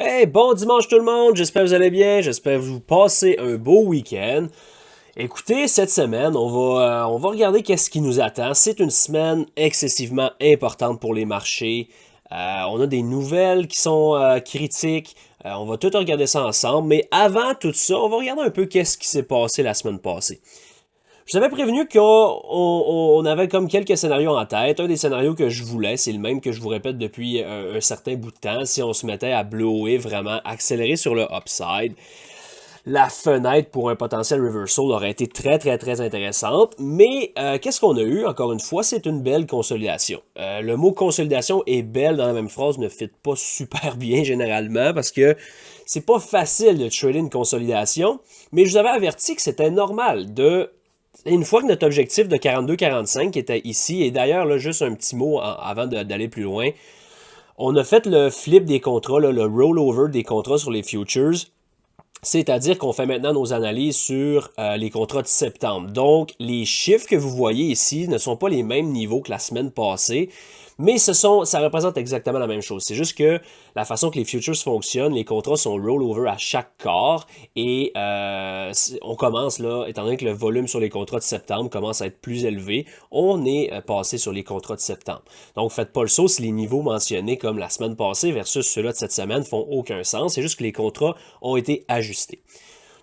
Hey, bon dimanche tout le monde, j'espère que vous allez bien, j'espère que vous passez un beau week-end. Écoutez, cette semaine, on va regarder qu'est-ce qui nous attend. C'est une semaine excessivement importante pour les marchés. On a des nouvelles qui sont critiques. On va tout regarder ça ensemble, mais avant tout ça, on va regarder un peu qu'est-ce qui s'est passé la semaine passée. Je vous avais prévenu qu'on avait comme quelques scénarios en tête. Un des scénarios que je voulais, c'est le même que je vous répète depuis un certain bout de temps. Si on se mettait à blower vraiment, accélérer sur le upside, la fenêtre pour un potentiel reversal aurait été très très très intéressante. Mais qu'est-ce qu'on a eu? Encore une fois, c'est une belle consolidation. Le mot consolidation et belle dans la même phrase ne fit pas super bien généralement parce que c'est pas facile de trader une consolidation. Mais je vous avais averti que c'était normal de une fois que notre objectif de 42-45 était ici, et d'ailleurs, là, juste un petit mot avant d'aller plus loin, on a fait le flip des contrats, là, le rollover des contrats sur les futures, c'est-à-dire qu'on fait maintenant nos analyses sur les contrats de septembre. Donc, les chiffres que vous voyez ici ne sont pas les mêmes niveaux que la semaine passée, mais ça représente exactement la même chose. C'est juste que la façon que les futures fonctionnent, les contrats sont rollover à chaque quart et on commence là, étant donné que le volume sur les contrats de septembre commence à être plus élevé, on est passé sur les contrats de septembre. Donc, faites pas le saut si les niveaux mentionnés comme la semaine passée versus ceux-là de cette semaine font aucun sens. C'est juste que les contrats ont été ajustés.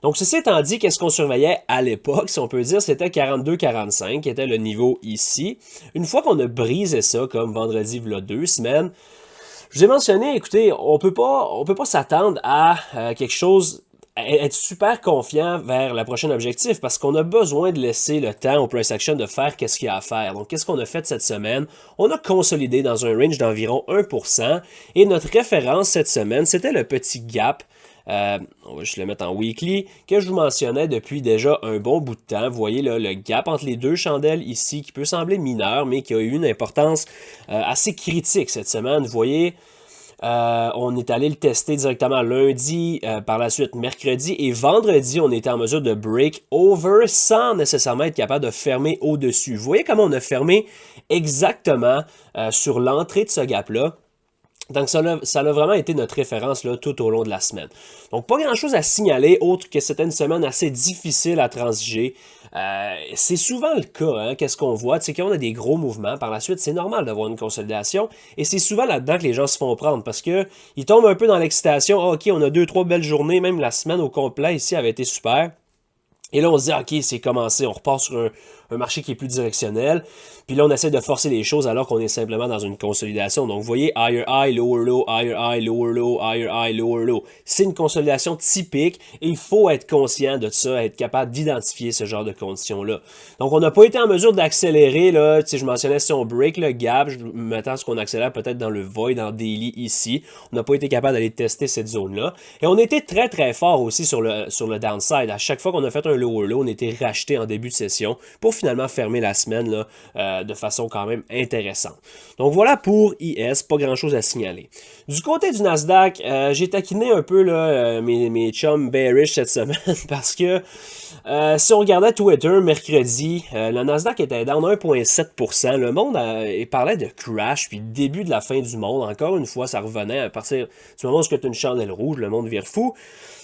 Donc, ceci étant dit, qu'est-ce qu'on surveillait à l'époque, si on peut dire, c'était 42-45, qui était le niveau ici. Une fois qu'on a brisé ça, comme vendredi, il y a 2 semaines, je vous ai mentionné, écoutez, on peut pas s'attendre à quelque chose, être super confiant vers la prochaine objectif parce qu'on a besoin de laisser le temps au price action de faire qu'est-ce qu'il y a à faire. Donc, qu'est-ce qu'on a fait cette semaine? On a consolidé dans un range d'environ 1% et notre référence cette semaine, c'était le petit gap on va juste le mettre en weekly, que je vous mentionnais depuis déjà un bon bout de temps. Vous voyez là, le gap entre les deux chandelles ici, qui peut sembler mineur, mais qui a eu une importance assez critique cette semaine. Vous voyez, on est allé le tester directement lundi, par la suite mercredi et vendredi, on était en mesure de break over sans nécessairement être capable de fermer au-dessus. Vous voyez comment on a fermé exactement sur l'entrée de ce gap-là. Donc, ça a vraiment été notre référence là, tout au long de la semaine. Donc, pas grand-chose à signaler, autre que c'était une semaine assez difficile à transiger. C'est souvent le cas, hein, qu'est-ce qu'on voit, c'est qu'on a des gros mouvements. Par la suite, c'est normal d'avoir une consolidation. Et c'est souvent là-dedans que les gens se font prendre parce que ils tombent un peu dans l'excitation. Ah, OK, on a 2, 3 belles journées, même la semaine au complet ici avait été super. Et là, on se dit, OK, c'est commencé, on repart sur un marché qui est plus directionnel. Puis là, on essaie de forcer les choses alors qu'on est simplement dans une consolidation. Donc, vous voyez, higher high, lower low, higher high, lower low, higher high, lower low. C'est une consolidation typique et il faut être conscient de ça, être capable d'identifier ce genre de conditions-là. Donc, on n'a pas été en mesure d'accélérer, là. Tu sais, je mentionnais si on break le gap, je m'attends à ce qu'on accélère peut-être dans le void, en daily ici. On n'a pas été capable d'aller tester cette zone-là. Et on était très, très fort aussi sur le downside. À chaque fois qu'on a fait un lower low, on était racheté en début de session pour finalement fermer la semaine là, de façon quand même intéressante. Donc voilà pour IS, pas grand chose à signaler. Du côté du Nasdaq, j'ai taquiné un peu là, mes chums bearish cette semaine parce que si on regardait Twitter mercredi, le Nasdaq était down 1,7%. Le monde il parlait de crash, puis début de la fin du monde. Encore une fois, ça revenait à partir du moment où tu as une chandelle rouge, le monde vire fou.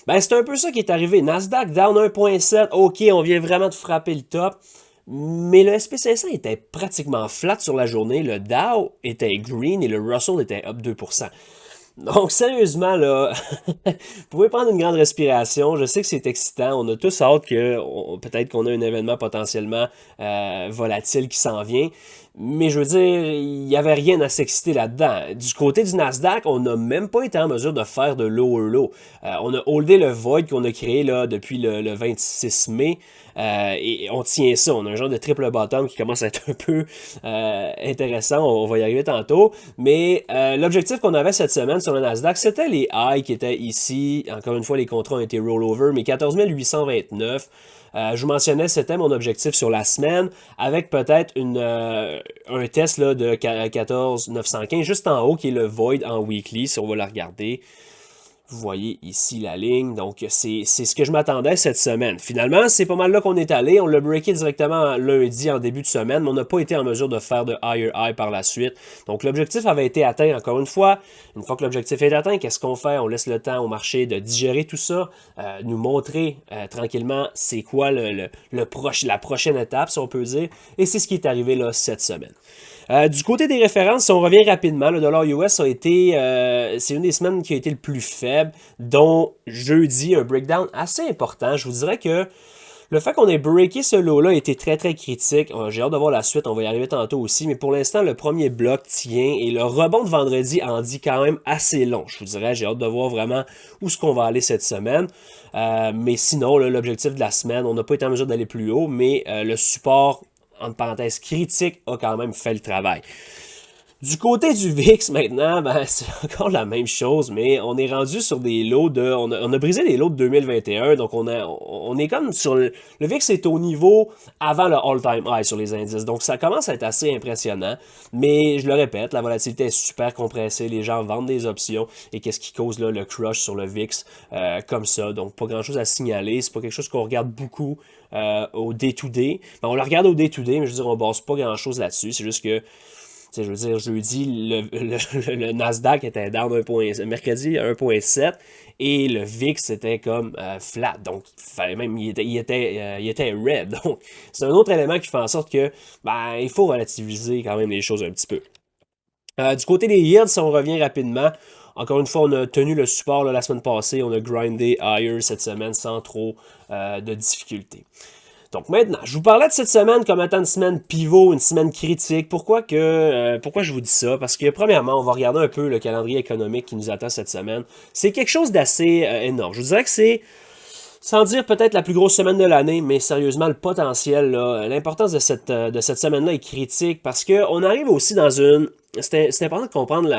Ben, c'est un peu ça qui est arrivé. Nasdaq down 1,7. OK, on vient vraiment de frapper le top. Mais le SP500 était pratiquement flat sur la journée. Le Dow était green et le Russell était up 2%. Donc, sérieusement, là, vous pouvez prendre une grande respiration. Je sais que c'est excitant. On a tous hâte que peut-être qu'on a un événement potentiellement volatile qui s'en vient. Mais je veux dire, il n'y avait rien à s'exciter là-dedans. Du côté du Nasdaq, on n'a même pas été en mesure de faire de lower low. On a holdé le void qu'on a créé là, depuis le 26 mai. Et on tient ça. On a un genre de triple bottom qui commence à être un peu intéressant. On va y arriver tantôt. Mais l'objectif qu'on avait cette semaine sur le Nasdaq, c'était les highs qui étaient ici. Encore une fois, les contrats ont été rollover, mais 14 829. Je vous mentionnais, c'était mon objectif sur la semaine, avec peut-être un test là, de 14 915 juste en haut, qui est le void en weekly, si on va le regarder. Vous voyez ici la ligne, donc c'est ce que je m'attendais cette semaine. Finalement, c'est pas mal là qu'on est allé. On l'a breaké directement lundi en début de semaine, mais on n'a pas été en mesure de faire de higher high par la suite. Donc l'objectif avait été atteint encore une fois. Une fois que l'objectif est atteint, qu'est-ce qu'on fait? On laisse le temps au marché de digérer tout ça, nous montrer tranquillement c'est quoi la prochaine étape, si on peut dire. Et c'est ce qui est arrivé là cette semaine. Du côté des références, si on revient rapidement, le dollar US a été, c'est une des semaines qui a été le plus faible, dont jeudi, un breakdown assez important. Je vous dirais que le fait qu'on ait breaké ce lot-là a été très très critique. J'ai hâte de voir la suite, on va y arriver tantôt aussi, mais pour l'instant, le premier bloc tient et le rebond de vendredi en dit quand même assez long. Je vous dirais, j'ai hâte de voir vraiment où est-ce qu'on va aller cette semaine. Mais sinon, l'objectif de la semaine, on n'a pas été en mesure d'aller plus haut, mais le support entre parenthèses, critique, a quand même fait le travail. Du côté du VIX, maintenant, ben, c'est encore la même chose, mais on est rendu sur des lots de... On a brisé les lots de 2021, donc on est comme sur... Le VIX est au niveau avant le all-time high sur les indices, donc ça commence à être assez impressionnant, mais je le répète, la volatilité est super compressée, les gens vendent des options, et qu'est-ce qui cause là, le crush sur le VIX comme ça, donc pas grand-chose à signaler, c'est pas quelque chose qu'on regarde beaucoup au day-to-day. Ben, on le regarde au day-to-day, mais je veux dire, on base pas grand-chose là-dessus. C'est juste que, je veux dire, jeudi, le Nasdaq était down mercredi 1.7 et le VIX était comme flat. Donc, fallait même, il était red. Donc, c'est un autre élément qui fait en sorte que, ben, il faut relativiser quand même les choses un petit peu. Du côté des yields, si on revient rapidement, encore une fois, on a tenu le support là, la semaine passée, on a grindé higher cette semaine sans trop de difficultés. Donc maintenant, je vous parlais de cette semaine comme étant une semaine pivot, une semaine critique. Pourquoi je vous dis ça? Parce que premièrement, on va regarder un peu le calendrier économique qui nous attend cette semaine. C'est quelque chose d'assez énorme. Je vous dirais que c'est, sans dire peut-être la plus grosse semaine de l'année, mais sérieusement, le potentiel, l'importance de cette semaine-là est critique parce qu'on arrive aussi dans une... C'est important de comprendre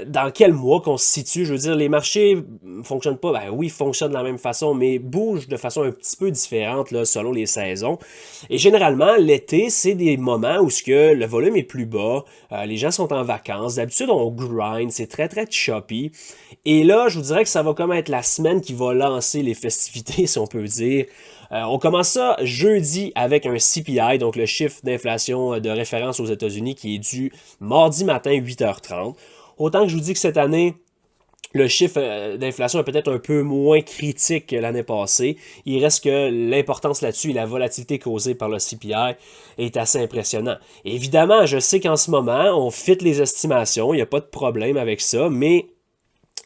dans quel mois qu'on se situe. Je veux dire, les marchés ne fonctionnent pas, ben oui, ils fonctionnent de la même façon, mais bougent de façon un petit peu différente là, selon les saisons. Et généralement, l'été, c'est des moments où le volume est plus bas, les gens sont en vacances. D'habitude, on grind, c'est très très choppy. Et là, je vous dirais que ça va comme être la semaine qui va lancer les festivités, si on peut dire. On commence ça jeudi avec un CPI, donc le chiffre d'inflation de référence aux États-Unis qui est dû mardi matin 8h30. Autant que je vous dis que cette année, le chiffre d'inflation est peut-être un peu moins critique que l'année passée. Il reste que l'importance là-dessus et la volatilité causée par le CPI est assez impressionnant. Évidemment, je sais qu'en ce moment, on fit les estimations, il n'y a pas de problème avec ça, mais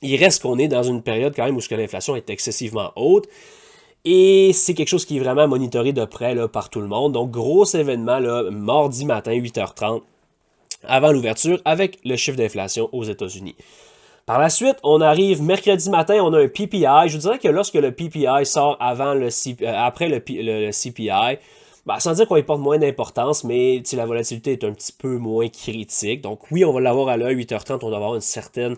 il reste qu'on est dans une période quand même où l'inflation est excessivement haute. Et c'est quelque chose qui est vraiment monitoré de près là, par tout le monde. Donc, gros événement, là, mardi matin, 8h30, avant l'ouverture, avec le chiffre d'inflation aux États-Unis. Par la suite, on arrive mercredi matin, on a un PPI. Je vous dirais que lorsque le PPI sort après le CPI, ben, sans dire qu'on y porte moins d'importance, mais la volatilité est un petit peu moins critique. Donc oui, on va l'avoir à l'œil, 8h30, on doit avoir une certaine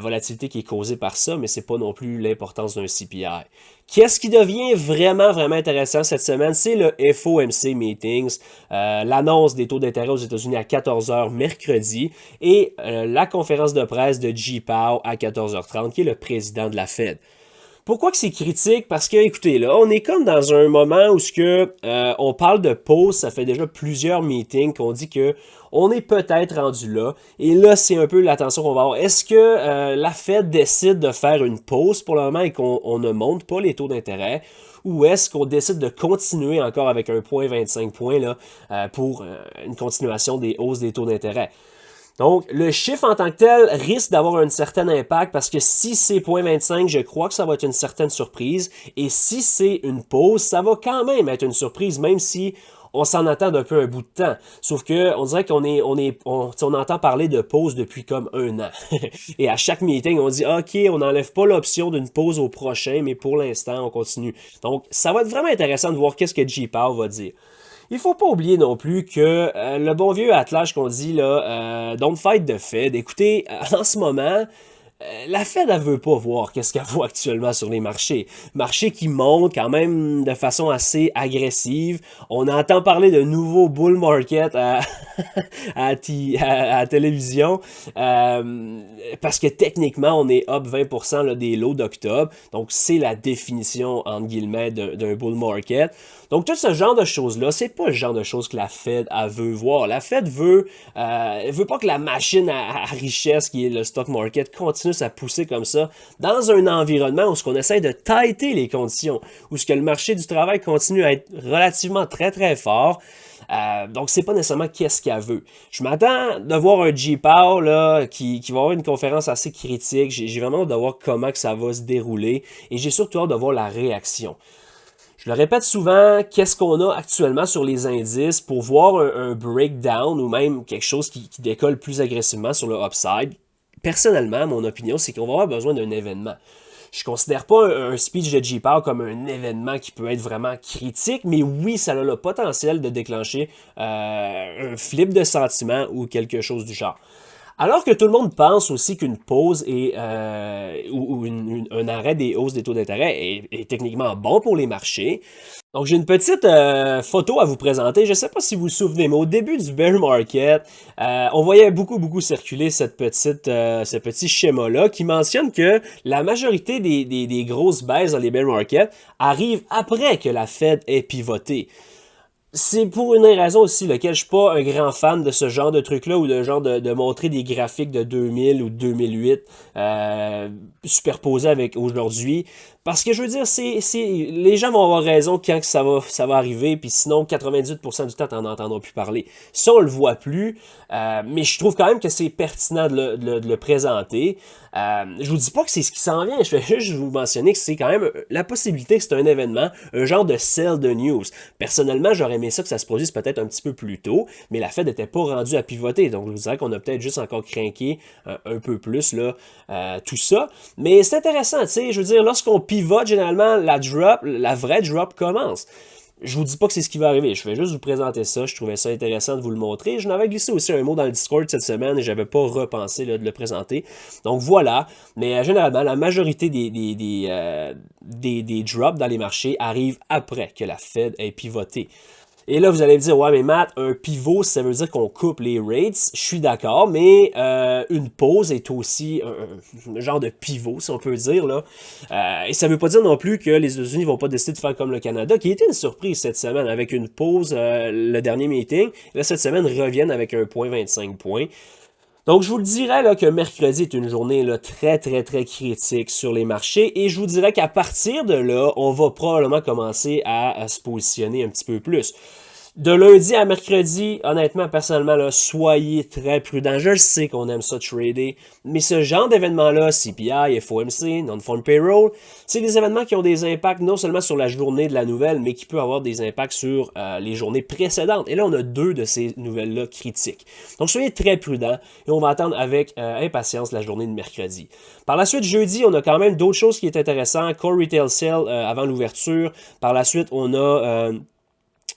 volatilité qui est causée par ça, mais c'est pas non plus l'importance d'un CPI. Qu'est-ce qui devient vraiment, vraiment intéressant cette semaine? C'est le FOMC Meetings, l'annonce des taux d'intérêt aux États-Unis à 14h mercredi et la conférence de presse de G. Powell à 14h30, qui est le président de la Fed. Pourquoi que c'est critique? Parce que, écoutez, là, on est comme dans un moment où on parle de pause, ça fait déjà plusieurs meetings qu'on dit que on est peut-être rendu là. Et là, c'est un peu l'attention qu'on va avoir. Est-ce que la Fed décide de faire une pause pour le moment et qu'on ne monte pas les taux d'intérêt? Ou est-ce qu'on décide de continuer encore avec un 0,25 points là, pour une continuation des hausses des taux d'intérêt? Donc, le chiffre en tant que tel risque d'avoir un certain impact parce que si c'est 0,25, je crois que ça va être une certaine surprise. Et si c'est une pause, ça va quand même être une surprise, même si on s'en attend d'un peu un bout de temps. Sauf que on dirait on entend parler de pause depuis comme un an. Et à chaque meeting, on dit OK, on n'enlève pas l'option d'une pause au prochain, mais pour l'instant, on continue. Donc, ça va être vraiment intéressant de voir qu'est-ce que G. Powell va dire. Il faut pas oublier non plus que le bon vieux attelage qu'on dit là, don't fight the Fed. Écoutez, en ce moment, La Fed, elle veut pas voir qu'est-ce qu'elle voit actuellement sur les marchés. Marchés qui montent quand même de façon assez agressive. On entend parler de nouveaux bull market à la télévision. Parce que techniquement, on est up 20% là, des lows d'octobre. Donc, c'est la définition, entre guillemets, d'un bull market. Donc, tout ce genre de choses-là, c'est pas le genre de choses que la Fed elle veut voir. La Fed veut pas que la machine à richesse, qui est le stock market, continue à pousser comme ça dans un environnement où ce qu'on essaie de tighter les conditions, où ce que le marché du travail continue à être relativement très très fort. Donc, c'est pas nécessairement qu'est-ce qu'elle veut. Je m'attends de voir un J-Pow là, qui va avoir une conférence assez critique. J'ai vraiment hâte de voir comment que ça va se dérouler. Et j'ai surtout hâte de voir la réaction. Je le répète souvent, qu'est-ce qu'on a actuellement sur les indices pour voir un breakdown ou même quelque chose qui décolle plus agressivement sur le upside. Personnellement, mon opinion, c'est qu'on va avoir besoin d'un événement. Je considère pas un speech de J-Power comme un événement qui peut être vraiment critique, mais oui, ça a le potentiel de déclencher un flip de sentiment ou quelque chose du genre. Alors que tout le monde pense aussi qu'une pause ou un arrêt des hausses des taux d'intérêt est techniquement bon pour les marchés. Donc j'ai une petite photo à vous présenter. Je ne sais pas si vous vous souvenez, mais au début du bear market, on voyait beaucoup circuler ce petit schéma-là qui mentionne que la majorité des grosses baisses dans les bear markets arrivent après que la Fed ait pivoté. C'est pour une raison aussi laquelle je suis pas un grand fan de ce genre de truc-là ou de genre de montrer des graphiques de 2000 ou 2008 superposés avec aujourd'hui. Parce que je veux dire, les gens vont avoir raison quand que ça va arriver, puis sinon 98% du temps, t'en entendras plus parler. Ça, on le voit plus, mais je trouve quand même que c'est pertinent de le présenter. Je vous dis pas que c'est ce qui s'en vient, je vais juste vous mentionner que c'est quand même la possibilité que c'est un événement, un genre de sell de news. Personnellement, j'aurais aimé ça que ça se produise peut-être un petit peu plus tôt, mais la Fed n'était pas rendue à pivoter, donc je vous dirais qu'on a peut-être juste encore craqué un peu plus là, tout ça. Mais c'est intéressant, tu sais, je veux dire, lorsqu'on pivote, généralement, la vraie drop commence. Je vous dis pas que c'est ce qui va arriver, je vais juste vous présenter ça, je trouvais ça intéressant de vous le montrer. Je n'avais glissé aussi un mot dans le Discord cette semaine et j'avais pas repensé là, de le présenter. Donc voilà, mais généralement, la majorité des drops dans les marchés arrivent après que la Fed ait pivoté. Et là, vous allez me dire, ouais, mais Matt, un pivot, ça veut dire qu'on coupe les rates. Je suis d'accord, mais une pause est aussi un genre de pivot, si on peut dire, là. Et ça veut pas dire non plus que les États-Unis vont pas décider de faire comme le Canada, qui était une surprise cette semaine, avec une pause, le dernier meeting. Là, cette semaine, reviennent avec un point 25 points. Donc, je vous le dirais là, que mercredi est une journée là, très critique sur les marchés et je vous dirais qu'à partir de là, on va probablement commencer à se positionner un petit peu plus. De lundi à mercredi, honnêtement, personnellement, là, soyez très prudents. Je sais qu'on aime ça trader, mais ce genre d'événements-là, CPI, FOMC, Non-Farm Payroll, c'est des événements qui ont des impacts non seulement sur la journée de la nouvelle, mais qui peuvent avoir des impacts sur les journées précédentes. Et là, on a deux de ces nouvelles-là critiques. Donc, soyez très prudents et on va attendre avec impatience la journée de mercredi. Par la suite, jeudi, on a quand même d'autres choses qui est intéressantes. Core Retail Sale avant l'ouverture. Par la suite, on a...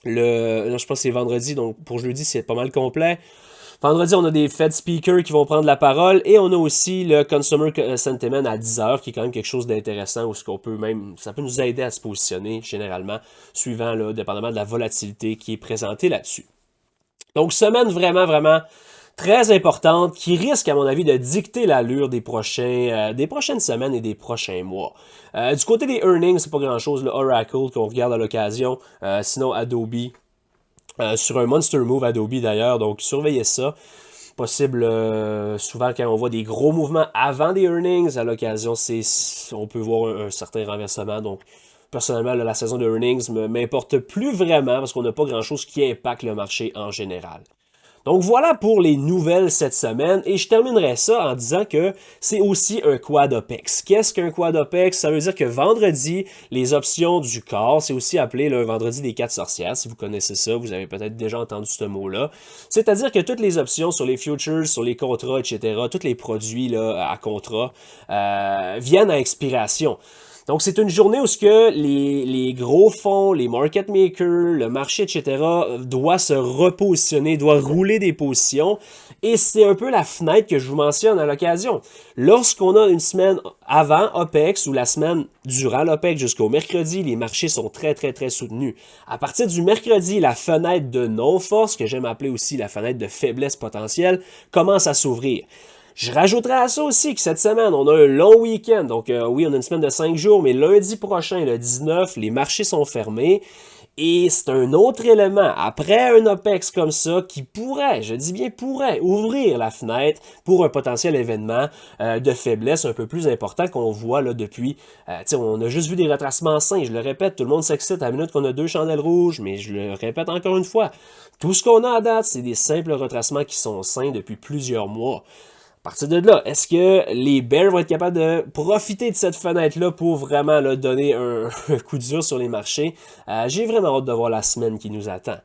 je pense que c'est vendredi, donc pour jeudi, c'est pas mal complet. Vendredi, on a des Fed speakers qui vont prendre la parole et on a aussi le Consumer Sentiment à 10h qui est quand même quelque chose d'intéressant où ça peut nous aider à se positionner généralement, suivant, là, dépendamment de la volatilité qui est présentée là-dessus. Donc, semaine vraiment très importante qui risque, à mon avis, de dicter l'allure des prochaines semaines et des prochains mois. Du côté des earnings, c'est pas grand-chose. Le Oracle qu'on regarde à l'occasion. Sinon, Adobe. Sur un monster move Adobe d'ailleurs, donc surveillez ça. Possible, souvent quand on voit des gros mouvements avant des earnings, à l'occasion, on peut voir un certain renversement. Donc, personnellement, là, la saison de earnings m'importe plus vraiment parce qu'on n'a pas grand-chose qui impacte le marché en général. Donc voilà pour les nouvelles cette semaine et je terminerai ça en disant que c'est aussi un quad OPEX. Qu'est-ce qu'un quad OPEX? Ça veut dire que vendredi, les options du corps, c'est aussi appelé le vendredi des 4 sorcières. Si vous connaissez ça, vous avez peut-être déjà entendu ce mot-là. C'est-à-dire que toutes les options sur les futures, sur les contrats, etc., tous les produits là, à contrat viennent à expiration. Donc, c'est une journée où ce que les gros fonds, les market makers, le marché, etc., doit se repositionner, doit rouler des positions. Et c'est un peu la fenêtre que je vous mentionne à l'occasion. Lorsqu'on a une semaine avant OPEX ou la semaine durant l'OPEX jusqu'au mercredi, les marchés sont très, très, très soutenus. À partir du mercredi, la fenêtre de non-force, que j'aime appeler aussi la fenêtre de faiblesse potentielle, commence à s'ouvrir. Je rajouterais à ça aussi que cette semaine, on a un long week-end. Donc oui, on a une semaine de 5 jours, mais lundi prochain, le 19, les marchés sont fermés. Et c'est un autre élément, après un OPEX comme ça, qui pourrait, je dis bien pourrait, ouvrir la fenêtre pour un potentiel événement de faiblesse un peu plus important qu'on voit là depuis. On a juste vu des retracements sains, je le répète, tout le monde s'excite à la minute qu'on a 2 chandelles rouges, mais je le répète encore une fois, tout ce qu'on a à date, c'est des simples retracements qui sont sains depuis plusieurs mois. À partir de là, est-ce que les Bears vont être capables de profiter de cette fenêtre-là pour vraiment là, donner un coup dur sur les marchés? J'ai vraiment hâte de voir la semaine qui nous attend.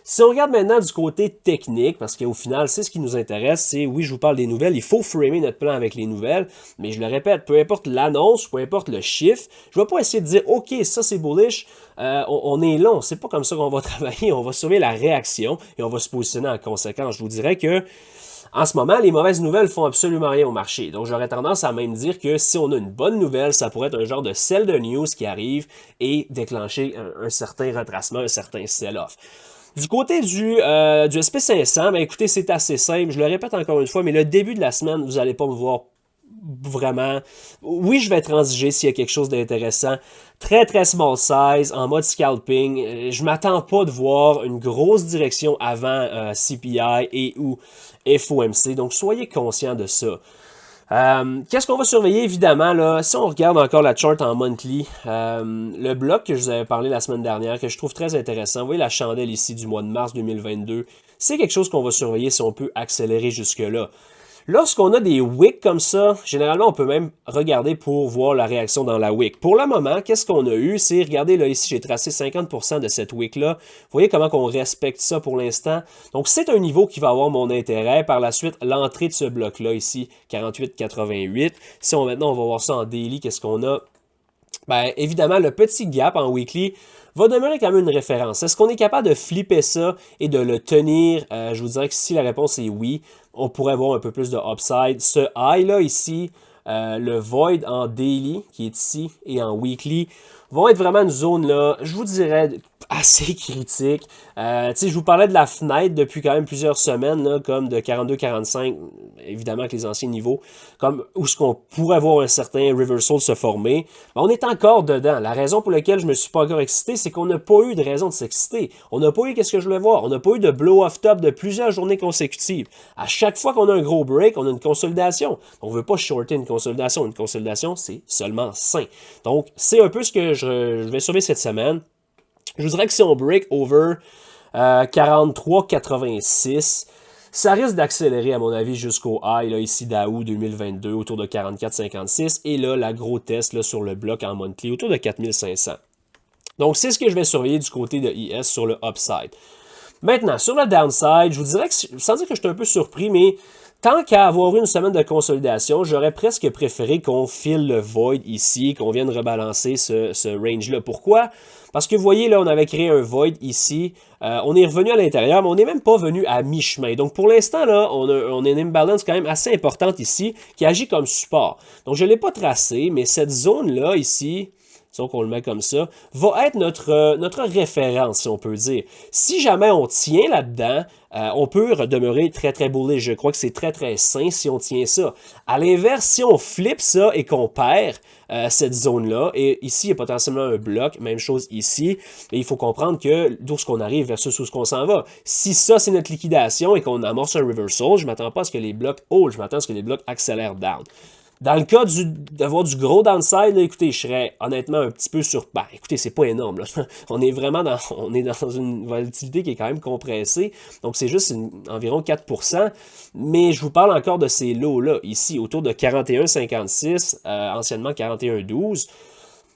Si on regarde maintenant du côté technique, parce qu'au final, c'est ce qui nous intéresse, c'est, oui, je vous parle des nouvelles, il faut framer notre plan avec les nouvelles, mais je le répète, peu importe l'annonce, peu importe le chiffre, je ne vais pas essayer de dire, OK, ça c'est bullish, on est long, c'est pas comme ça qu'on va travailler, on va surveiller la réaction et on va se positionner en conséquence. Je vous dirais que en ce moment, les mauvaises nouvelles font absolument rien au marché. Donc, j'aurais tendance à même dire que si on a une bonne nouvelle, ça pourrait être un genre de sell de news qui arrive et déclencher un certain retracement, un certain sell-off. Du côté du SP500, ben écoutez, c'est assez simple. Je le répète encore une fois, mais le début de la semaine, vous n'allez pas me voir vraiment. Oui, je vais transiger s'il y a quelque chose d'intéressant. Très, très small size, en mode scalping. Je m'attends pas de voir une grosse direction avant CPI et ou FOMC. Donc, soyez conscients de ça. Qu'est-ce qu'on va surveiller, évidemment, là, si on regarde encore la chart en monthly, le bloc que je vous avais parlé la semaine dernière, que je trouve très intéressant, vous voyez la chandelle ici du mois de mars 2022, c'est quelque chose qu'on va surveiller si on peut accélérer jusque-là. Lorsqu'on a des wicks comme ça, généralement, on peut même regarder pour voir la réaction dans la wick. Pour le moment, qu'est-ce qu'on a eu? C'est, regardez, là, ici, j'ai tracé 50% de cette wick-là. Vous voyez comment on respecte ça pour l'instant? Donc, c'est un niveau qui va avoir mon intérêt. Par la suite, l'entrée de ce bloc-là, ici, 48,88. Si maintenant, on va voir ça en daily, qu'est-ce qu'on a? Ben, évidemment, le petit gap en weekly va demeurer quand même une référence. Est-ce qu'on est capable de flipper ça et de le tenir? Je vous dirais que si la réponse est oui, on pourrait avoir un peu plus de upside. Ce high-là ici, le void en daily, qui est ici, et en weekly, vont être vraiment une zone, là, je vous dirais, assez critique. Je vous parlais de la fenêtre depuis quand même plusieurs semaines, là, comme de 42-45, évidemment avec les anciens niveaux, comme où ce qu'on pourrait voir un certain reversal se former. On est encore dedans. La raison pour laquelle je me suis pas encore excité, c'est qu'on n'a pas eu de raison de s'exciter. On n'a pas eu qu'est-ce que je voulais voir. On n'a pas eu de blow-off top de plusieurs journées consécutives. À chaque fois qu'on a un gros break, on a une consolidation. On ne veut pas shorter une consolidation. Une consolidation, c'est seulement sain. Donc, c'est un peu ce que je vais surveiller cette semaine. Je vous dirais que si on break over 43,86, ça risque d'accélérer, à mon avis, jusqu'au high, là, ici, d'AOU 2022, autour de 44,56. Et là, la gros test là, sur le bloc en monthly, autour de 4500. Donc, c'est ce que je vais surveiller du côté de IS sur le upside. Maintenant, sur le downside, je vous dirais que, sans dire que je suis un peu surpris, mais tant qu'à avoir eu une semaine de consolidation, j'aurais presque préféré qu'on file le void ici, qu'on vienne rebalancer ce range-là. Pourquoi? Parce que vous voyez, là, on avait créé un void ici. On est revenu à l'intérieur, mais on n'est même pas venu à mi-chemin. Donc, pour l'instant, là, on a une imbalance quand même assez importante ici qui agit comme support. Donc, je ne l'ai pas tracé, mais cette zone-là, ici, disons qu'on le met comme ça, va être notre référence, si on peut dire. Si jamais on tient là-dedans, on peut demeurer très, très bullish. Je crois que c'est très, très sain si on tient ça. À l'inverse, si on flippe ça et qu'on perd cette zone-là, et ici, il y a potentiellement un bloc, même chose ici, et il faut comprendre que d'où ce qu'on arrive versus où ce qu'on s'en va. Si ça, c'est notre liquidation et qu'on amorce un reversal, je ne m'attends pas à ce que les blocs hold, je m'attends à ce que les blocs accélèrent down. Dans le cas d'avoir du gros downside, là, écoutez, je serais honnêtement un petit peu sur... Ben, écoutez, c'est pas énorme. Là. On est dans une volatilité qui est quand même compressée. Donc, c'est juste environ 4%. Mais je vous parle encore de ces lots-là, ici, autour de 41,56, anciennement 41,12.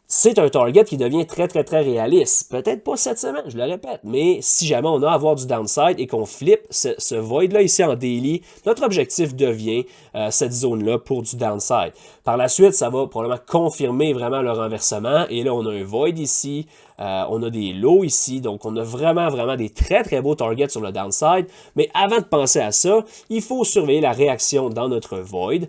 c'est un target qui devient très, très, très réaliste. Peut-être pas cette semaine, je le répète, mais si jamais on a à avoir du downside et qu'on flippe ce void-là ici en daily, notre objectif devient cette zone-là pour du downside. Par la suite, ça va probablement confirmer vraiment le renversement. Et là, on a un void ici, on a des lows ici, donc on a vraiment, vraiment des très, très beaux targets sur le downside. Mais avant de penser à ça, il faut surveiller la réaction dans notre void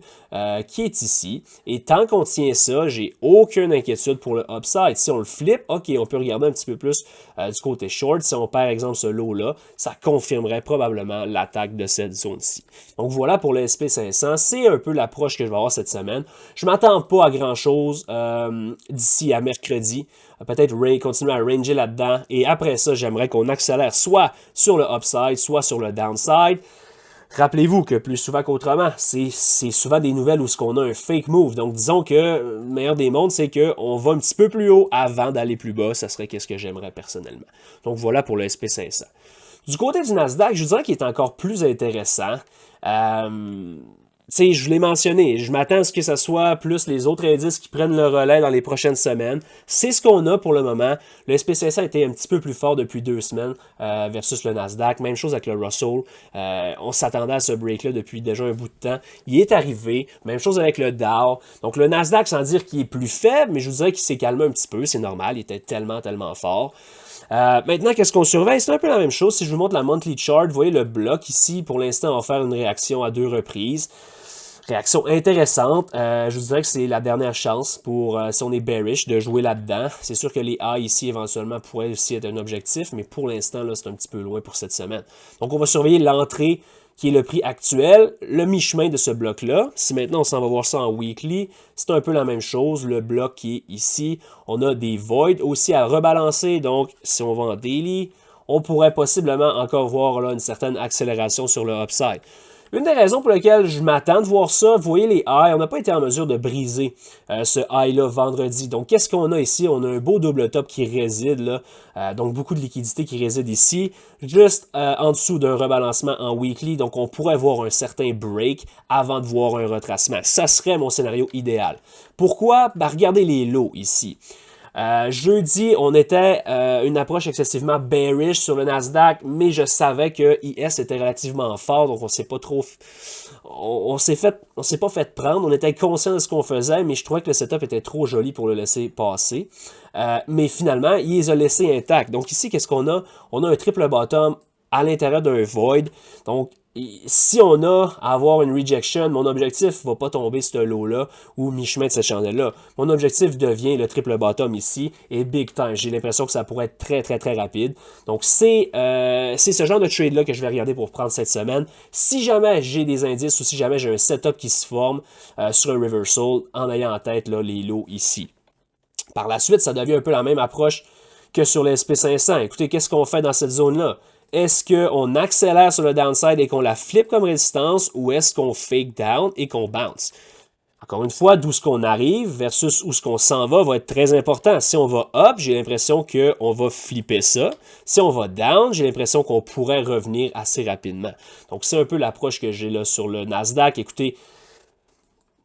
qui est ici. Et tant qu'on tient ça, j'ai aucune inquiétude pour le upside. Si on le flippe, ok, on peut regarder un petit peu plus du côté short. Si on perd, exemple, ce lot-là, ça confirmerait probablement l'attaque de cette zone-ci. Donc voilà pour le SP500. C'est un peu l'approche que je vais avoir cette semaine. Je ne m'attends pas à grand-chose d'ici à mercredi. Peut-être continuer à ranger là-dedans. Et après ça, j'aimerais qu'on accélère soit sur le upside, soit sur le downside. Rappelez-vous que plus souvent qu'autrement, c'est souvent des nouvelles où ce qu'on a un fake move. Donc disons que le meilleur des mondes, c'est qu'on va un petit peu plus haut avant d'aller plus bas. Ça serait qu'est-ce que j'aimerais personnellement. Donc voilà pour le SP500. Du côté du Nasdaq, je vous dirais qu'il est encore plus intéressant. Tu sais, je l'ai mentionné, je m'attends à ce que ce soit plus les autres indices qui prennent le relais dans les prochaines semaines. C'est ce qu'on a pour le moment. Le SP500 a été un petit peu plus fort depuis 2 semaines versus le Nasdaq. Même chose avec le Russell. On s'attendait à ce break-là depuis déjà un bout de temps. Il est arrivé. Même chose avec le Dow. Donc le Nasdaq, sans dire qu'il est plus faible, mais je vous dirais qu'il s'est calmé un petit peu. C'est normal, il était tellement, tellement fort. Maintenant, qu'est-ce qu'on surveille? C'est un peu la même chose. Si je vous montre la monthly chart, vous voyez le bloc ici, pour l'instant, on va faire une réaction à 2 reprises. Réaction intéressante. Je vous dirais que c'est la dernière chance pour, si on est bearish, de jouer là-dedans. C'est sûr que les highs ici, éventuellement, pourraient aussi être un objectif, mais pour l'instant, là, c'est un petit peu loin pour cette semaine. Donc, on va surveiller l'entrée qui est le prix actuel, le mi-chemin de ce bloc-là. Si maintenant on s'en va voir ça en weekly, c'est un peu la même chose. Le bloc qui est ici, on a des voids aussi à rebalancer. Donc, si on va en daily, on pourrait possiblement encore voir là, une certaine accélération sur le upside. Une des raisons pour lesquelles je m'attends de voir ça, vous voyez les highs, on n'a pas été en mesure de briser ce high-là vendredi. Donc, qu'est-ce qu'on a ici? On a un beau double top qui réside là, donc beaucoup de liquidité qui réside ici, juste en dessous d'un rebalancement en weekly. Donc, on pourrait voir un certain break avant de voir un retracement. Ça serait mon scénario idéal. Pourquoi? Ben, regardez les lows ici. Jeudi, on était une approche excessivement bearish sur le Nasdaq, mais je savais que IS était relativement fort, donc on s'est pas trop... On s'est pas fait prendre, on était conscient de ce qu'on faisait, mais je trouvais que le setup était trop joli pour le laisser passer. Mais finalement, il les a laissés intacts. Donc ici, qu'est-ce qu'on a? On a un triple bottom à l'intérieur d'un void. Donc, si on a à avoir une rejection, mon objectif ne va pas tomber ce lot-là ou mi-chemin de cette chandelle-là. Mon objectif devient le triple bottom ici et big time. J'ai l'impression que ça pourrait être très, très, très rapide. Donc, c'est ce genre de trade-là que je vais regarder pour prendre cette semaine. Si jamais j'ai des indices ou si jamais j'ai un setup qui se forme sur un reversal en ayant en tête là, les lots ici. Par la suite, ça devient un peu la même approche que sur le SP500. Écoutez, qu'est-ce qu'on fait dans cette zone-là? Est-ce qu'on accélère sur le downside et qu'on la flippe comme résistance ou est-ce qu'on fake down et qu'on bounce? Encore une fois, d'où ce qu'on arrive versus où ce qu'on s'en va être très important. Si on va up, j'ai l'impression qu'on va flipper ça. Si on va down, j'ai l'impression qu'on pourrait revenir assez rapidement. Donc, c'est un peu l'approche que j'ai là sur le Nasdaq. Écoutez,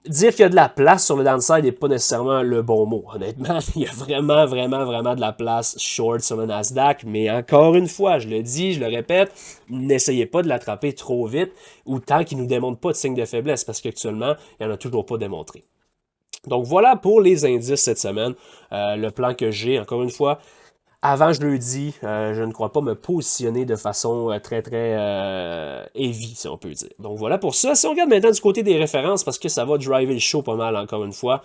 dire qu'il y a de la place sur le downside n'est pas nécessairement le bon mot, honnêtement. Il y a vraiment, vraiment, vraiment de la place short sur le Nasdaq. Mais encore une fois, je le dis, je le répète, n'essayez pas de l'attraper trop vite ou tant qu'il ne nous démontre pas de signe de faiblesse parce qu'actuellement, il n'y en a toujours pas démontré. Donc voilà pour les indices cette semaine. Le plan que j'ai, encore une fois, avant, je le dis, je ne crois pas me positionner de façon très, très heavy, si on peut dire. Donc voilà pour ça. Si on regarde maintenant du côté des références, parce que ça va driver le show pas mal, encore une fois.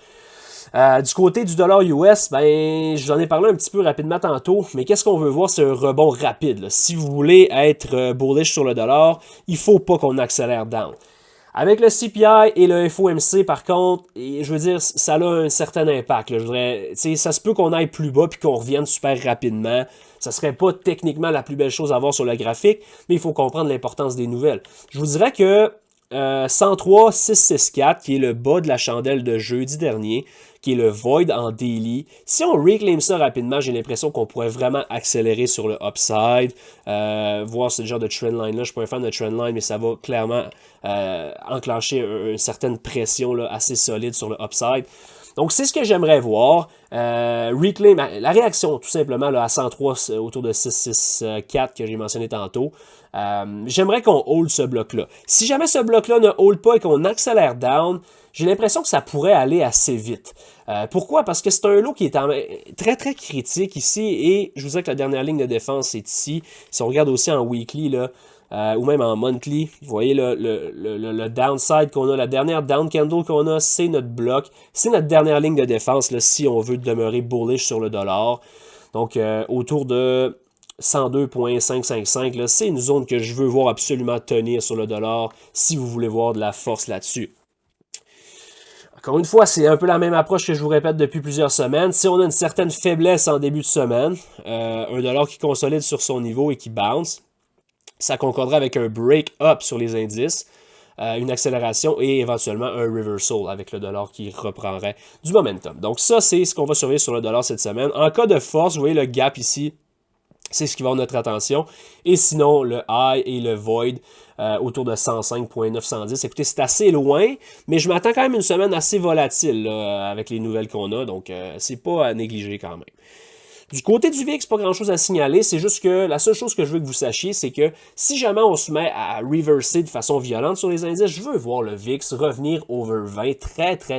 Du côté du dollar US, ben, je vous en ai parlé un petit peu rapidement tantôt, mais qu'est-ce qu'on veut voir, c'est un rebond rapide. Là. Si vous voulez être bullish sur le dollar, il ne faut pas qu'on accélère down. Avec le CPI et le FOMC, par contre, je veux dire, ça a un certain impact. Là. Je voudrais, ça se peut qu'on aille plus bas puis qu'on revienne super rapidement. Ça serait pas techniquement la plus belle chose à voir sur le graphique, mais il faut comprendre l'importance des nouvelles. Je vous dirais que 103,664, qui est le bas de la chandelle de jeudi dernier, qui est le void en daily. Si on reclaim ça rapidement, j'ai l'impression qu'on pourrait vraiment accélérer sur le upside, voir ce genre de trendline-là. Je ne suis pas un fan de trendline, mais ça va clairement enclencher une certaine pression là, assez solide sur le upside. Donc, c'est ce que j'aimerais voir. Reclaim, la réaction, tout simplement, là, à 103, autour de 664 que j'ai mentionné tantôt. J'aimerais qu'on hold ce bloc-là. Si jamais ce bloc-là ne hold pas et qu'on accélère down, j'ai l'impression que ça pourrait aller assez vite. Pourquoi? Parce que c'est un lot qui est très très critique ici et je vous disais que la dernière ligne de défense est ici. Si on regarde aussi en weekly, là, ou même en monthly, vous voyez le downside qu'on a, la dernière down candle qu'on a, c'est notre bloc, c'est notre dernière ligne de défense là, si on veut demeurer bullish sur le dollar. Donc autour de 102.555, c'est une zone que je veux voir absolument tenir sur le dollar si vous voulez voir de la force là-dessus. Encore une fois, c'est un peu la même approche que je vous répète depuis plusieurs semaines. Si on a une certaine faiblesse en début de semaine, un dollar qui consolide sur son niveau et qui bounce, ça concorderait avec un break-up sur les indices, une accélération et éventuellement un reversal avec le dollar qui reprendrait du momentum. Donc ça, c'est ce qu'on va surveiller sur le dollar cette semaine. En cas de force, vous voyez le gap ici, c'est ce qui va avoir notre attention. Et sinon, le high et le void autour de 105.910. Écoutez, c'est assez loin, mais je m'attends quand même une semaine assez volatile là, avec les nouvelles qu'on a. Donc, c'est pas à négliger quand même. Du côté du VIX, pas grand-chose à signaler, c'est juste que la seule chose que je veux que vous sachiez, c'est que si jamais on se met à reverser de façon violente sur les indices, je veux voir le VIX revenir over 20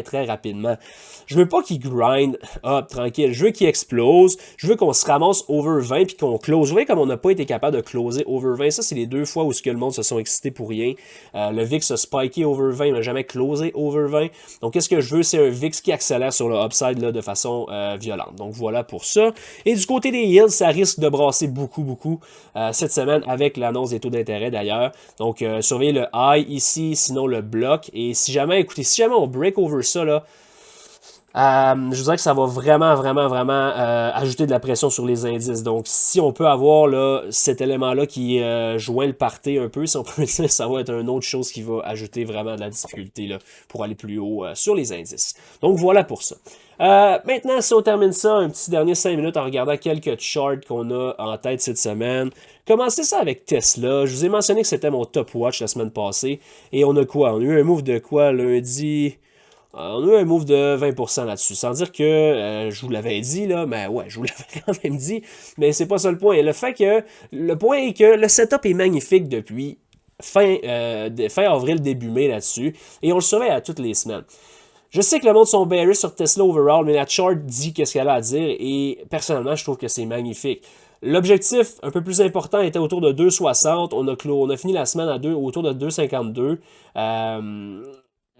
très rapidement. Je veux pas qu'il grind up tranquille, je veux qu'il explose, je veux qu'on se ramasse over 20 puis qu'on close. Vous voyez comme on n'a pas été capable de closer over 20, ça c'est les deux fois où le monde se sont excités pour rien. Le VIX a spiké over 20, il n'a jamais closé over 20. Donc qu'est-ce que je veux, c'est un VIX qui accélère sur le upside là, de façon violente. Donc voilà pour ça. Et du côté des yields, ça risque de brasser beaucoup cette semaine avec l'annonce des taux d'intérêt d'ailleurs. Donc surveillez le high ici, sinon le bloc. Et si jamais, écoutez, si jamais on break over ça là, je vous dirais que ça va vraiment ajouter de la pression sur les indices. Donc, si on peut avoir là, cet élément-là qui joint le party un peu, si on peut dire, ça va être une autre chose qui va ajouter vraiment de la difficulté là, pour aller plus haut sur les indices. Donc, voilà pour ça. Maintenant, si on termine ça, un petit dernier 5 minutes en regardant quelques charts qu'on a en tête cette semaine. Commencez ça avec Tesla. Je vous ai mentionné que c'était mon top watch la semaine passée. Et on a quoi? On a eu un move de quoi lundi? On a eu un move de 20% là-dessus. Sans dire que je vous l'avais dit, là, mais ouais, je vous l'avais quand même dit. Mais c'est pas ça le point. Le point est que le setup est magnifique depuis fin avril, début mai là-dessus. Et on le surveille à toutes les semaines. Je sais que le monde sont bearish sur Tesla overall, mais la chart dit qu'est-ce qu'elle a à dire. Et personnellement, je trouve que c'est magnifique. L'objectif un peu plus important était autour de 2,60. On a fini la semaine autour de 2,52.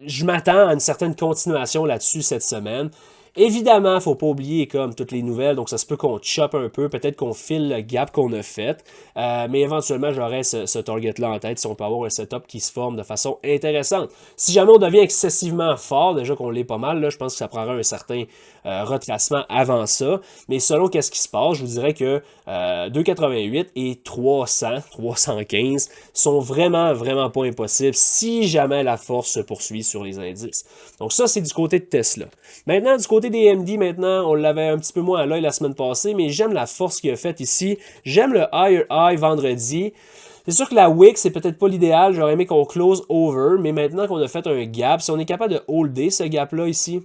Je m'attends à une certaine continuation là-dessus cette semaine. Évidemment, il ne faut pas oublier comme toutes les nouvelles, donc ça se peut qu'on choppe un peu, peut-être qu'on file le gap qu'on a fait, mais éventuellement, j'aurai ce target-là en tête si on peut avoir un setup qui se forme de façon intéressante. Si jamais on devient excessivement fort, déjà qu'on l'est pas mal, là, je pense que ça prendra un certain retracement avant ça, mais selon qu'est-ce qui se passe, je vous dirais que 2,88 et 315 sont vraiment pas impossibles si jamais la force se poursuit sur les indices. Donc ça, c'est du côté de Tesla. Maintenant, du côté des AMD, maintenant, on l'avait un petit peu moins à l'œil la semaine passée, mais j'aime la force qu'il a faite ici. J'aime le higher high vendredi. C'est sûr que la wick, c'est peut-être pas l'idéal. J'aurais aimé qu'on close over, mais maintenant qu'on a fait un gap, si on est capable de holder ce gap-là ici,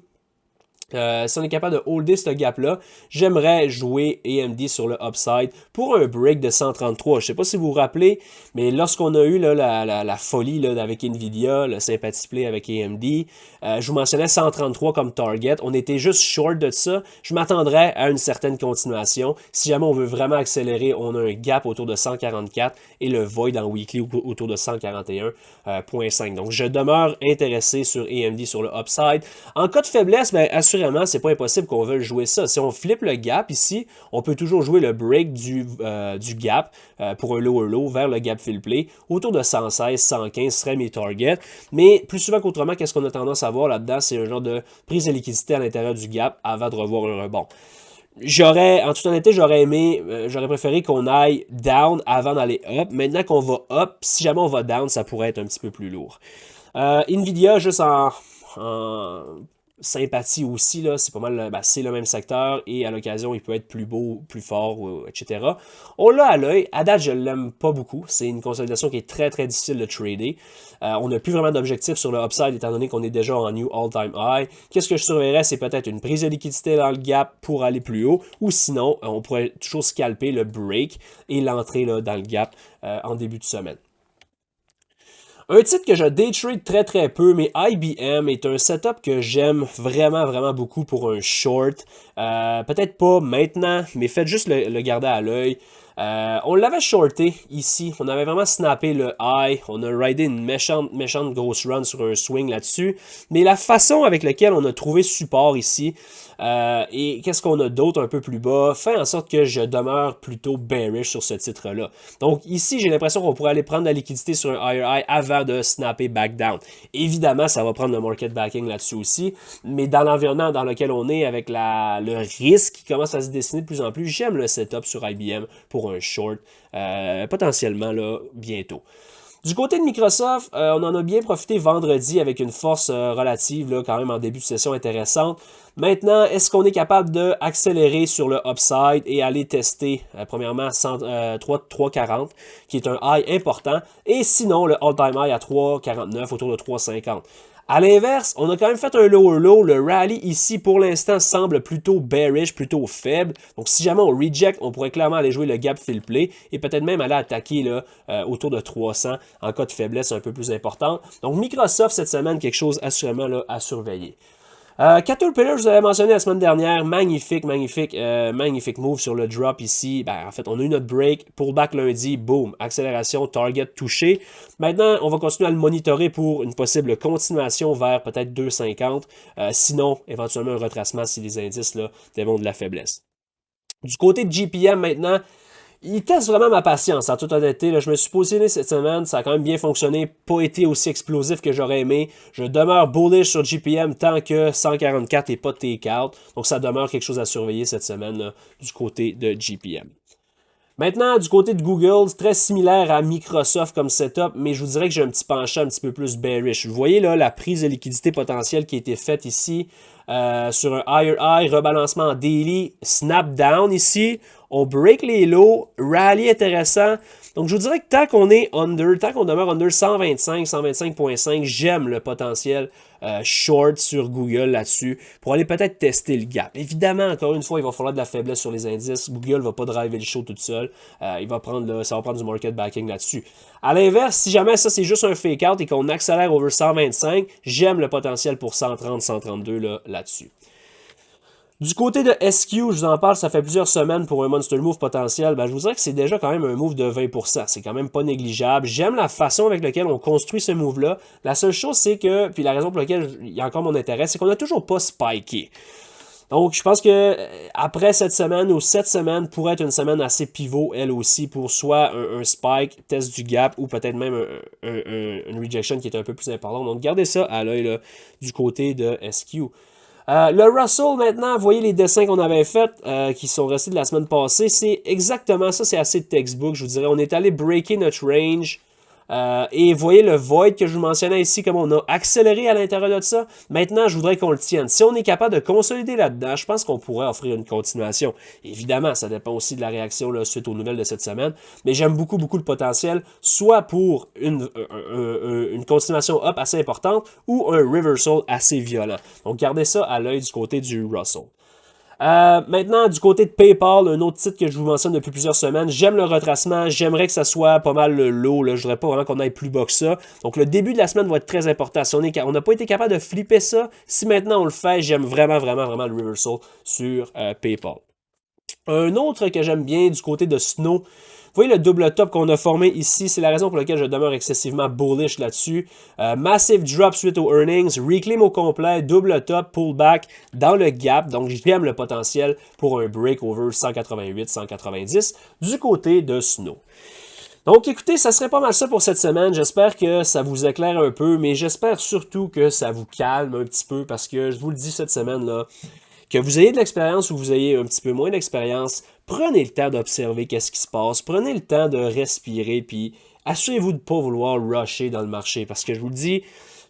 si on est capable de holder ce gap-là, j'aimerais jouer AMD sur le upside pour un break de 133. Je ne sais pas si vous vous rappelez, mais lorsqu'on a eu là, la folie là, avec Nvidia, le sympathie play avec AMD, je vous mentionnais 133 comme target. On était juste short de ça. Je m'attendrais à une certaine continuation. Si jamais on veut vraiment accélérer, on a un gap autour de 144 et le void en weekly autour de 141.5. Donc, je demeure intéressé sur AMD sur le upside. En cas de faiblesse, bien, assurément, c'est pas impossible qu'on veuille jouer ça. Si on flippe le gap ici, on peut toujours jouer le break du gap pour un lower low vers le gap fill play. Autour de 116, 115 serait mes targets. Mais plus souvent qu'autrement, qu'est-ce qu'on a tendance à voir là-dedans? C'est un genre de prise de liquidité à l'intérieur du gap avant de revoir un rebond. En toute honnêteté, j'aurais préféré qu'on aille down avant d'aller up. Maintenant qu'on va up, si jamais on va down, ça pourrait être un petit peu plus lourd. Nvidia, juste sympathie aussi, là, c'est pas mal, ben, c'est le même secteur et à l'occasion, il peut être plus beau, plus fort, etc. On l'a à l'œil. À date, je l'aime pas beaucoup. C'est une consolidation qui est très, très difficile de trader. On n'a plus vraiment d'objectif sur le upside étant donné qu'on est déjà en new all-time high. Qu'est-ce que je surveillerais? C'est peut-être une prise de liquidité dans le gap pour aller plus haut ou sinon, on pourrait toujours scalper le break et l'entrée dans le gap en début de semaine. Un titre que je day trade très très peu, mais IBM est un setup que j'aime vraiment vraiment beaucoup pour un short. Peut-être pas maintenant, mais faites juste le garder à l'œil. On l'avait shorté ici, on avait vraiment snappé le high, on a ridé une méchante grosse run sur un swing là-dessus, mais la façon avec laquelle on a trouvé support ici, et qu'est-ce qu'on a d'autre un peu plus bas, fait en sorte que je demeure plutôt bearish sur ce titre-là. Donc ici, j'ai l'impression qu'on pourrait aller prendre la liquidité sur un higher high avant de snapper back down. Évidemment, ça va prendre le market backing là-dessus aussi, mais dans l'environnement dans lequel on est, avec le risque qui commence à se dessiner de plus en plus, j'aime le setup sur IBM pour un short, potentiellement là, bientôt. Du côté de Microsoft, on en a bien profité vendredi avec une force relative, là, quand même en début de session intéressante. Maintenant, est-ce qu'on est capable d'accélérer sur le upside et aller tester, premièrement, 3,40, qui est un high important, et sinon, le all-time high à 3,49, autour de 3,50. À l'inverse, on a quand même fait un lower low. Le rally ici, pour l'instant, semble plutôt bearish, plutôt faible. Donc, si jamais on reject, on pourrait clairement aller jouer le gap fill play et peut-être même aller attaquer là, autour de 300 en cas de faiblesse un peu plus importante. Donc, Microsoft, cette semaine, quelque chose assurément là, à surveiller. Caterpillar, je vous avais mentionné la semaine dernière, magnifique move sur le drop ici. Ben, en fait, on a eu notre break, pullback lundi, boom, accélération, target touché. Maintenant, on va continuer à le monitorer pour une possible continuation vers peut-être 2,50. Sinon, éventuellement un retracement si les indices là, démontrent de la faiblesse. Du côté de GPM maintenant, il teste vraiment ma patience, en toute honnêteté. Là, je me suis positionné cette semaine, ça a quand même bien fonctionné, pas été aussi explosif que j'aurais aimé. Je demeure bullish sur GPM tant que 144 n'est pas take-out. Donc ça demeure quelque chose à surveiller cette semaine là, du côté de GPM. Maintenant, du côté de Google, c'est très similaire à Microsoft comme setup, mais je vous dirais que j'ai un petit penchant un petit peu plus bearish. Vous voyez là la prise de liquidité potentielle qui a été faite ici sur un higher high, rebalancement en daily, snap down ici. On break les lows, rally intéressant. Donc, je vous dirais que tant qu'on est under, tant qu'on demeure under 125, 125.5, j'aime le potentiel short sur Google là-dessus pour aller peut-être tester le gap. Évidemment, encore une fois, il va falloir de la faiblesse sur les indices. Google ne va pas driver le show toute seule. Ça va prendre du market backing là-dessus. À l'inverse, si jamais ça c'est juste un fake out et qu'on accélère over 125, j'aime le potentiel pour 130, 132 là-dessus. Du côté de SQ, je vous en parle, ça fait plusieurs semaines pour un monster move potentiel. Ben, je vous dirais que c'est déjà quand même un move de 20%. C'est quand même pas négligeable. J'aime la façon avec laquelle on construit ce move-là. La seule chose, c'est que, puis la raison pour laquelle il y a encore mon intérêt, c'est qu'on n'a toujours pas spiké. Donc, je pense que après cette semaine ou cette semaine pourrait être une semaine assez pivot, elle aussi, pour soit un spike, test du gap, ou peut-être même une rejection qui est un peu plus important. Donc, gardez ça à l'œil du côté de SQ. Le Russell, maintenant, vous voyez les dessins qu'on avait faits, qui sont restés de la semaine passée, c'est exactement ça, c'est assez textbook, je vous dirais. On est allé breaker notre range, et vous voyez le void que je vous mentionnais ici, comme on a accéléré à l'intérieur de ça. Maintenant, je voudrais qu'on le tienne. Si on est capable de consolider là-dedans, je pense qu'on pourrait offrir une continuation. Évidemment, ça dépend aussi de la réaction là, suite aux nouvelles de cette semaine, mais j'aime beaucoup le potentiel, soit pour une continuation up assez importante ou un reversal assez violent. Donc, gardez ça à l'œil du côté du Russell. Maintenant, du côté de PayPal, un autre titre que je vous mentionne depuis plusieurs semaines, j'aime le retracement, j'aimerais que ça soit pas mal le low, là. Je voudrais pas vraiment qu'on aille plus bas que ça. Donc le début de la semaine va être très important. Si on n'a pas été capable de flipper ça, si maintenant on le fait, j'aime vraiment le reversal sur PayPal. Un autre que j'aime bien du côté de Snow, vous voyez le double top qu'on a formé ici, c'est la raison pour laquelle je demeure excessivement bullish là-dessus. Massive drop suite aux earnings, reclaim au complet, double top, pullback dans le gap. Donc j'aime le potentiel pour un break over 188-190 du côté de Snow. Donc écoutez, ça serait pas mal ça pour cette semaine. J'espère que ça vous éclaire un peu, mais j'espère surtout que ça vous calme un petit peu parce que je vous le dis cette semaine-là, que vous ayez de l'expérience ou que vous ayez un petit peu moins d'expérience, prenez le temps d'observer qu'est-ce qui se passe, prenez le temps de respirer, puis assurez-vous de ne pas vouloir rusher dans le marché, parce que je vous le dis,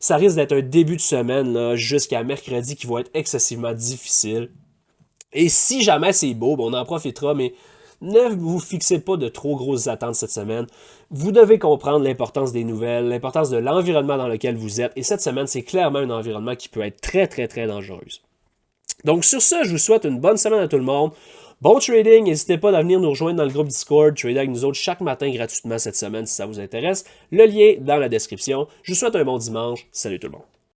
Ça risque d'être un début de semaine jusqu'à mercredi qui va être excessivement difficile. Et si jamais c'est beau, on en profitera, mais ne vous fixez pas de trop grosses attentes cette semaine. Vous devez comprendre l'importance des nouvelles, l'importance de l'environnement dans lequel vous êtes. Et cette semaine, c'est clairement un environnement qui peut être très, très, très dangereux. Donc sur ça, je vous souhaite une bonne semaine à tout le monde. Bon trading, n'hésitez pas à venir nous rejoindre dans le groupe Discord, trader avec nous autres chaque matin gratuitement cette semaine si ça vous intéresse. Le lien dans la description. Je vous souhaite un bon dimanche. Salut tout le monde.